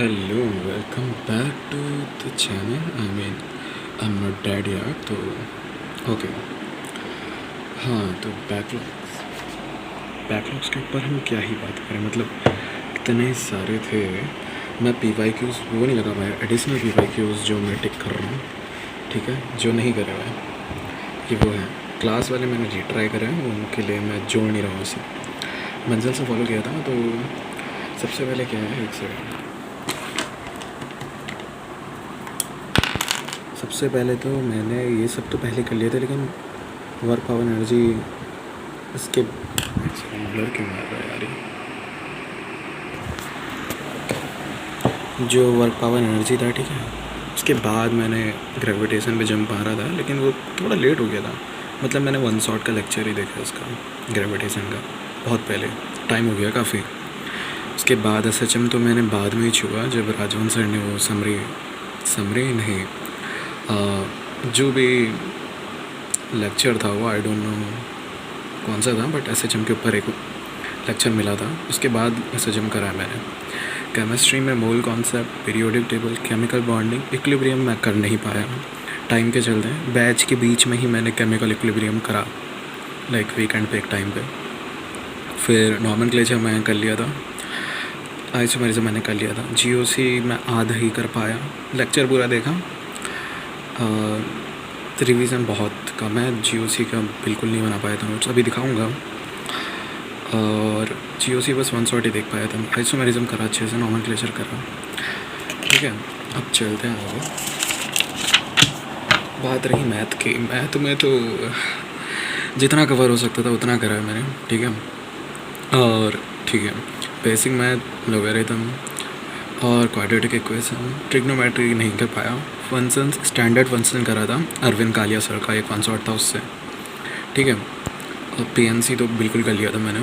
Hello, welcome back to the channel. I am not dad यार। तो okay, हाँ, तो बैकलॉग्स के ऊपर हम क्या ही बात करें। मतलब इतने सारे थे। मैं पी वाई क्यूज़ वो नहीं लगा पाया, एडिशनल पी वाई क्यूज़ जो मैं टिक कर रहा हूँ, ठीक है, जो नहीं करे हुए हैं कि वो है क्लास वाले। मैंने रीट्राई करा है, उनके लिए मैं जोड़ नहीं रहा हूँ उसे। मंजिल से फॉलो किया था। तो सबसे पहले क्या है, एक सेकंड। सबसे पहले तो मैंने ये सब तो पहले कर लिए थे, लेकिन वर्क पावर एनर्जी इसके ब्लर क्यों मार रहा है यार जो वर्क पावर एनर्जी था, ठीक है, उसके बाद मैंने ग्रेविटेशन पे जंप मारा था, लेकिन वो थोड़ा लेट हो गया था। मतलब मैंने वन शॉट का लेक्चर ही देखा उसका, ग्रेविटेशन का, बहुत पहले, टाइम हो गया काफ़ी। उसके बाद एस एच एम तो मैंने बाद में ही छुआ, जब राजवन सर ने वो समरी नहीं, जो भी लेक्चर था वो, आई डोंट नो कौन सा था, बट एस एच एम के ऊपर एक लेक्चर मिला था। उसके बाद एस एच एम करा मैंने। केमिस्ट्री में mole concept, periodic table, chemical bonding, equilibrium मैं कर नहीं पाया टाइम के चलते। बैच के बीच में ही मैंने केमिकल इक्विलिब्रियम करा, लाइक वीकेंड पे एक टाइम पे। फिर नॉमेनक्लेचर मैं कर लिया था, आइसोमेरिज्म मैंने कर लिया था। जीओसी मैं आधा ही कर पाया, लेक्चर पूरा देखा। रिवीजन बहुत कम है, जीओसी का बिल्कुल नहीं बना पाया था नोट्स, अभी दिखाऊंगा। और जीओसी बस वन शॉट ही देख पाया था। आइसोमेरिज्म करा अच्छे से, नॉमेनक्लेचर करा, ठीक है। अब चलते हैं आगे। बात रही मैथ की, मैथ में तो जितना कवर हो सकता था उतना करा है मैंने, ठीक है। और ठीक है, बेसिक मैथ, लोगरिथम और क्वाड्रेटिक इक्वेशन, ट्रिग्नोमेट्री नहीं कर पाया। फंक्शंस, स्टैंडर्ड फंक्शन करा था अरविंद कालिया सर का, एक वन शॉट था उससे, ठीक है। और पीएनसी तो बिल्कुल कर लिया था मैंने।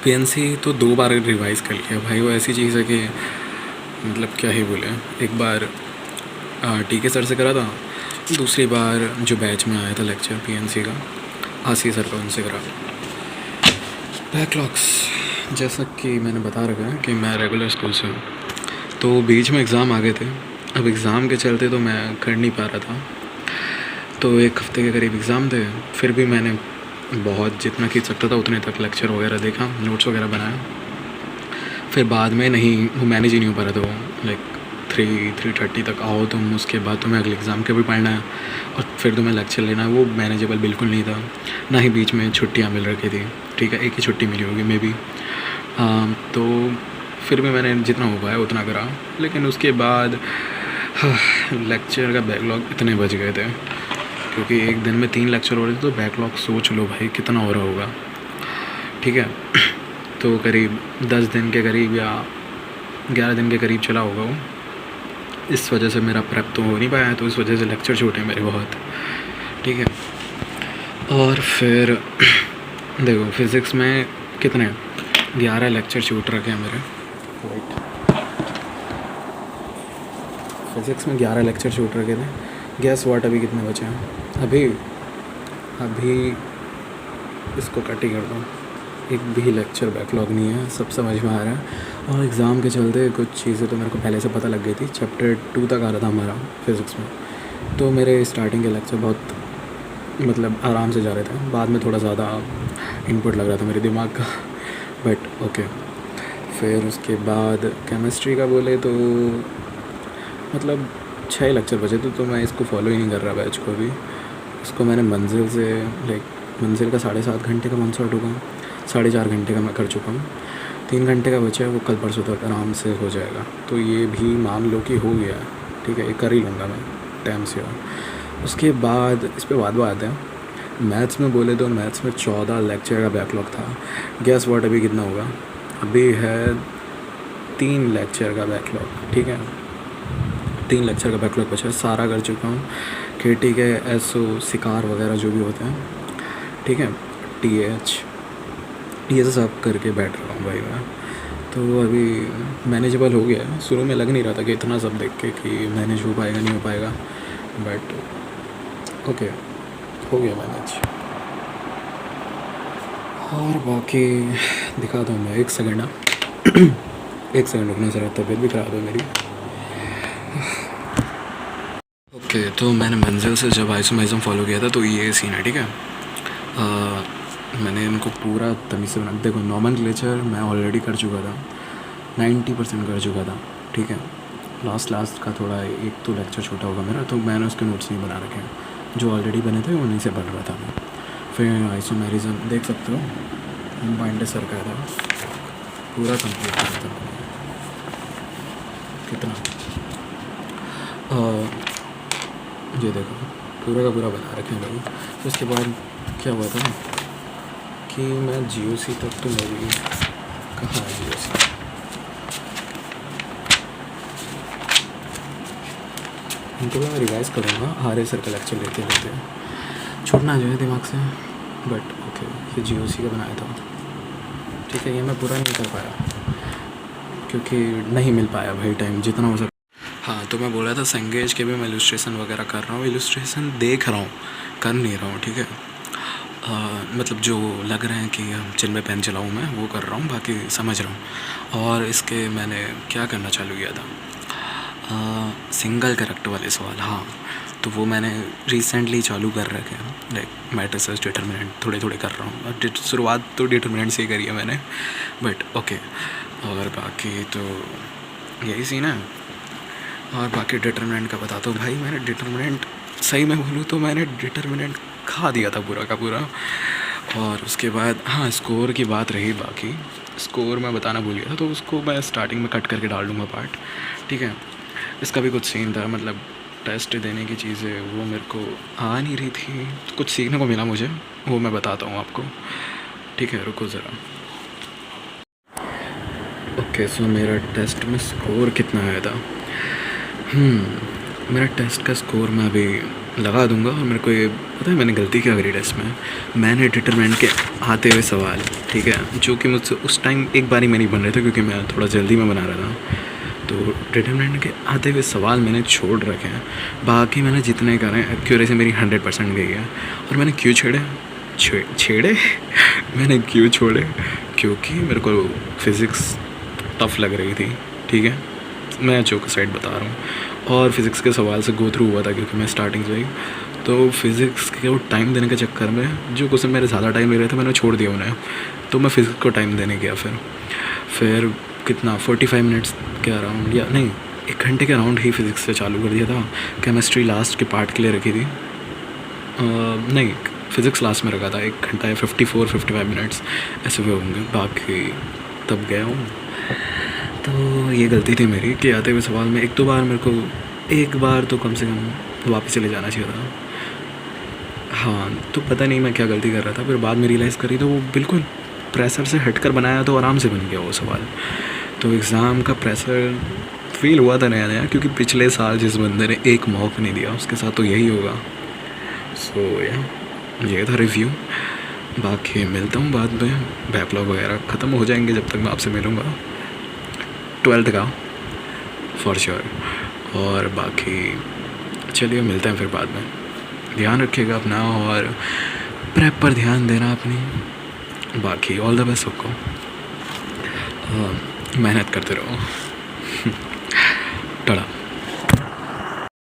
पीएनसी तो 2 बार रिवाइज़ कर लिया भाई, वो ऐसी चीज़ है कि मतलब क्या ही बोले। एक बार टीके सर से करा था, दूसरी बार जो बैच में आया था लेक्चर पीएनसी का, आसी सर का, उनसे करा। बैकलॉग्स, जैसा कि मैंने बता रखा है कि मैं रेगुलर स्कूल से हूँ, तो बीच में एग्ज़ाम आ गए थे। अब एग्ज़ाम के चलते तो मैं कर नहीं पा रहा था। तो एक हफ़्ते के करीब एग्ज़ाम थे, फिर भी मैंने बहुत जितना खींच सकता था उतने तक लेक्चर वगैरह देखा, नोट्स वगैरह बनाया। फिर बाद में नहीं, वो मैनेज ही नहीं हो पा रहा था वो, लाइक 3:30 तक आओ तुम, उसके बाद तुम्हें अगले एग्ज़ाम के भी पढ़ना है और फिर तुम्हें लेक्चर लेना है, वो मैनेजेबल बिल्कुल नहीं था। ना ही बीच में छुट्टियाँ मिल रखी थी, ठीक है, एक ही छुट्टी मिली होगी मे बी। तो फिर भी मैंने जितना हो पाया उतना करा, लेकिन उसके बाद लेक्चर का बैकलॉग इतने बच गए थे, क्योंकि एक दिन में 3 लेक्चर हो रहे थे, तो बैकलॉग सोच लो भाई कितना हो रहा होगा, ठीक है। तो करीब 10 दिन के करीब या 11 दिन के करीब चला होगा वो। इस वजह से मेरा प्रेप तो हो नहीं पाया, तो इस वजह से लेक्चर छूटे मेरे बहुत, ठीक है। और फिर देखो, फिज़िक्स में कितने 11 लेक्चर छूट रखे हैं मेरे। फिज़िक्स में 11 लेक्चर छूट रखे थे। गैस व्हाट, अभी कितने बचे हैं? अभी इसको कट ही कर दो, एक भी लेक्चर बैकलॉग नहीं है, सब समझ में आ रहा है। और एग्ज़ाम के चलते कुछ चीज़ें तो मेरे को पहले से पता लग गई थी। चैप्टर 2 तक आ रहा था हमारा फिज़िक्स में, तो मेरे स्टार्टिंग के लेक्चर बहुत मतलब आराम से जा रहे थे। बाद में थोड़ा ज़्यादा इनपुट लग रहा था मेरे दिमाग का, बट ओके। फिर उसके बाद केमिस्ट्री का बोले तो मतलब 6 लेक्चर बचे थे, तो मैं इसको फॉलो ही नहीं कर रहा बैच को भी। इसको मैंने मंजिल से, लाइक मंजिल का 7.5 घंटे का वन शॉट होगा, 4.5 घंटे का मैं कर चुका हूँ। 3 घंटे का बचा है, वो कल परसों तक आराम से हो जाएगा। तो ये भी मान लो कि हो गया है, ठीक है, ये कर ही लूँगा मैं टाइम से। उसके बाद इस पर बाद आते हैं। मैथ्स में बोले तो मैथ्स में 14 लेक्चर का बैकलॉग था। गैस व्हाट, अभी कितना होगा? अभी है 3 लेक्चर का बैकलॉग, ठीक है, 3 लेक्चर का बैकलॉग बचा है, सारा कर चुका हूँ। केटी के एसओ, सिकार वगैरह जो भी होते हैं, ठीक है, टीएच, ये सब करके बैठ रहा हूँ भाई मैं। तो अभी मैनेजेबल हो गया है। शुरू में लग नहीं रहा था कि इतना सब देख के कि मैनेज हो पाएगा नहीं हो पाएगा, बट ओके, हो गया मैनेज। और बाकी दिखाता हूँ मैं, एक सेकेंड ना। एक सेकंड रुकना ज़रा, तबीयत भी ख़राब है मेरी। ओके तो मैंने मंजिल से जब आइसोमेरिज्म फॉलो किया था तो ये सीन है, ठीक है। मैंने इनको पूरा तमीज़ से बना, देखो नॉमेनक्लेचर मैं ऑलरेडी कर चुका था, 90% कर चुका था, ठीक है। लास्ट का थोड़ा एक तो लेक्चर छोटा होगा मेरा, तो मैंने उसके नोट्स नहीं बना रखे हैं, जो ऑलरेडी बने थे उन्हीं से पढ़ रहा था मैं। फिर आइसोमेरिज्म देख सकते हो, बाइंडर सर का था, पूरा कंप्लीट करा था मैंने। कितना ये देखो पूरा का पूरा बना रखे हैं भाई। तो उसके बाद क्या हुआ था कि मैं GOC तक तो मेरी, कहाँ है GOC, इनको मैं रिवाइज़ करूँगा आर्य सर का लेक्चर लेते लेते, छूटना जो है दिमाग से। बट ओके, ये GOC का बनाया था, ठीक है। ये मैं पूरा नहीं कर पाया क्योंकि नहीं मिल पाया भाई टाइम जितना हो सके। हाँ तो मैं बोल रहा था संगेज के भी मैं इलस्ट्रेशन वगैरह कर रहा हूँ, इलस्ट्रेशन देख रहा हूँ, कर नहीं रहा हूँ, ठीक है। मतलब जो लग रहे हैं कि जिन में पेन चलाऊँ मैं वो कर रहा हूँ, बाकी समझ रहा हूँ। और इसके मैंने क्या करना चालू किया था, सिंगल करेक्ट वाले सवाल, हाँ तो वो मैंने रिसेंटली चालू कर रखे हैं, लाइक मैट्रिसेस डिटर्मिनेंट थोड़े थोड़े कर रहा हूँ। और शुरुआत तो डिटर्मिनेंट से ही करी है मैंने, बट ओके। और बाकी तो यही सीन है। और बाकी डिटर्मिनेंट का बताता हूँ भाई, मैंने डिटर्मिनेंट सही में बोलूँ तो मैंने डिटर्मिनेंट खा दिया था पूरा का पूरा। और उसके बाद हाँ स्कोर की बात रही, बाकी स्कोर मैं बताना भूल गया था, तो उसको मैं स्टार्टिंग में कट करके डाल दूँगा पार्ट, ठीक है। इसका भी कुछ सीन था, मतलब टेस्ट देने की चीज़ें वो मेरे को आ नहीं रही थी, कुछ सीखने को मिला मुझे, वो मैं बताता हूँ आपको, ठीक है। रुको ज़रा। ओके सो मेरा टेस्ट में स्कोर कितना आया था, मेरा टेस्ट का स्कोर मैं अभी लगा दूंगा। और मेरे को ये पता है मैंने गलती क्या करी टेस्ट में, मैंने डिटरमिनेंट के आते हुए सवाल, ठीक है, जो कि मुझसे उस टाइम एक बारी में नहीं बन रहे थे क्योंकि मैं थोड़ा जल्दी में बना रहा था, तो डिटरमिनेंट के आते हुए सवाल मैंने छोड़ रखे हैं। बाकी मैंने जितने करे एक्यूरेसी मेरी 100% गई है। और मैंने क्यों छेड़े मैंने क्यों छोड़े, क्योंकि मेरे को फिज़िक्स टफ़ लग रही थी, ठीक है, मैं जो साइड बता रहा हूँ। और फिज़िक्स के सवाल से गो थ्रू हुआ था क्योंकि मैं स्टार्टिंग से ही, तो फिज़िक्स के वो टाइम देने के चक्कर में जो क्वेश्चन मेरे ज़्यादा टाइम ले रहे थे मैंने छोड़ दिया उन्हें, तो मैं फ़िज़िक्स को टाइम देने गया। फिर कितना 45 मिनट्स के अराउंड, या नहीं 1 घंटे के अराउंड ही फ़िज़िक्स से चालू कर दिया था। केमिस्ट्री लास्ट के पार्ट के लिए रखी थी, नहीं फ़िज़िक्स लास्ट में रखा था, 1 घंटा या 54-55 मिनट्स ऐसे हुए होंगे। बाकी तब गया हूँ, तो ये गलती थी मेरी कि आते हुए सवाल में एक बार तो कम से कम वापस चले जाना चाहिए था। हाँ तो पता नहीं मैं क्या गलती कर रहा था, फिर बाद में रियलाइज़ करी तो वो बिल्कुल प्रेशर से हट कर बनाया तो आराम से बन गया वो सवाल। तो एग्ज़ाम का प्रेशर फील हुआ था नया क्योंकि पिछले साल जिस बंदे ने एक मौका नहीं दिया उसके साथ तो यही होगा। सो ये था रिव्यू, बाकी मिलता हूँ बाद में, बैकलॉग वगैरह ख़त्म हो जाएंगे जब तक मैं आपसे मिलूँगा 12th का फॉर श्योर। और बाकी चलिए मिलते हैं फिर बाद में, ध्यान रखिएगा अपना और प्रेप पर ध्यान देना अपनी। बाकी ऑल द बेस्ट सबको, मेहनत करते रहो।